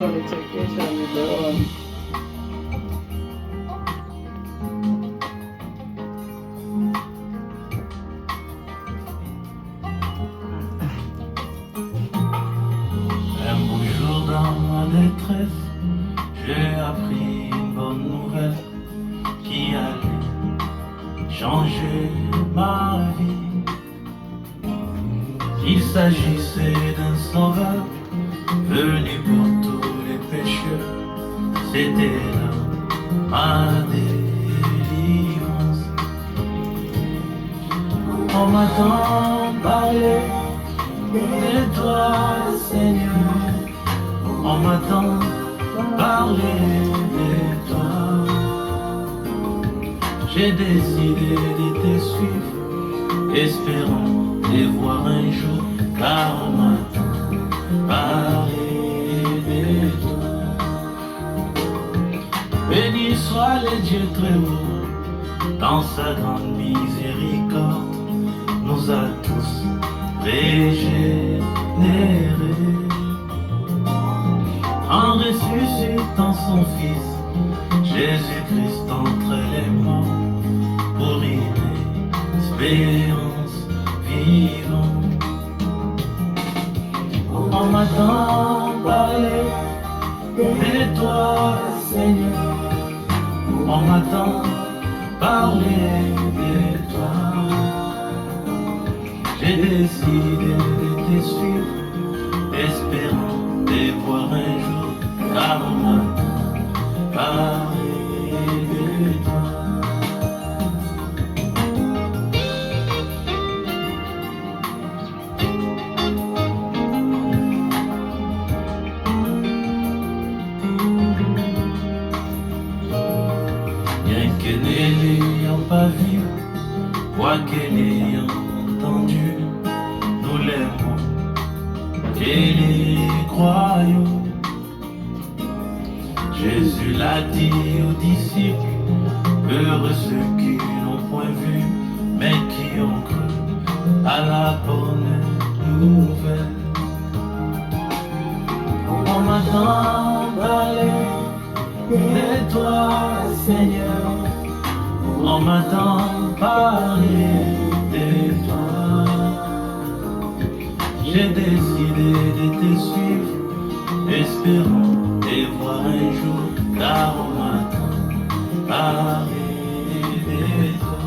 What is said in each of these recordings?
Notification with the on. Un beau jour dans ma détresse, j'ai appris une bonne nouvelle qui allait changer ma vie. Il s'agissait d'un sauveur venu pour tous les pécheurs. C'était là ma délivrance. On m'attend parler de toi, Seigneur. On m'attend parler de toi. J'ai décidé de te suivre, espérant te voir un jour, car on m'attend parler de toi. Béni soit le Dieu très haut, dans sa grande miséricorde, nous a tous régénérés. En ressuscitant son Fils, Jésus-Christ entre les morts, pour une espérance vivante. On m'attend parler de toi, Seigneur. On m'attend parler de toi. J'ai décidé de te suivre, espérant te voir un jour, car on m'attend parler de toi. Bien que ne l'ayant pas vu, quoique l'ayant entendu, nous l'aimons et les croyons. Jésus l'a dit aux disciples, heureux ceux qui n'ont point vu, mais qui ont cru à la bonne nouvelle. On m'attend parler de toi, Seigneur. On m'attend parler de toi. J'ai décidé de te suivre, espérant te voir un jour, car on m'attend parler de toi.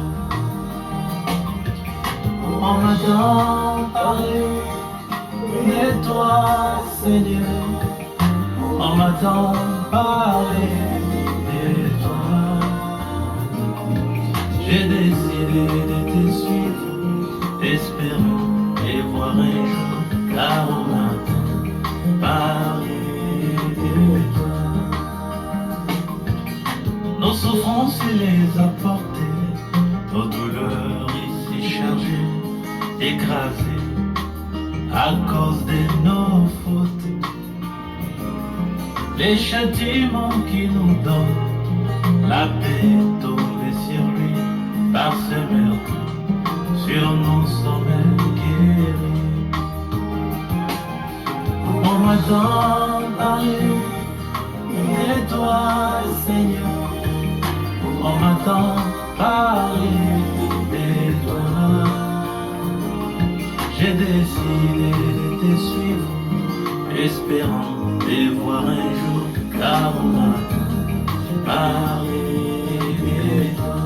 On m'attend parler de toi, Seigneur. On m'attend parler de toi. J'ai décidé de te suivre, espérant te voir un jour, car on m'attend parler de toi. Nos souffrances, il les a portées, nos douleurs, il s'est chargé, écrasé à cause de nos fautes. Les châtiments qui nous donnent la paix est tombée sur lui, par ce meurtre, sur nous sommes guéris. On m'attend parler de toi, Seigneur. On m'attend parler de toi. J'ai décidé de te suivre, espérant te voir un jour, car on m'attend parler de toi.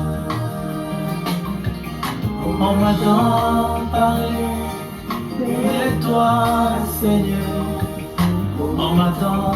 On m'attend parler de toi, Seigneur. On m'attend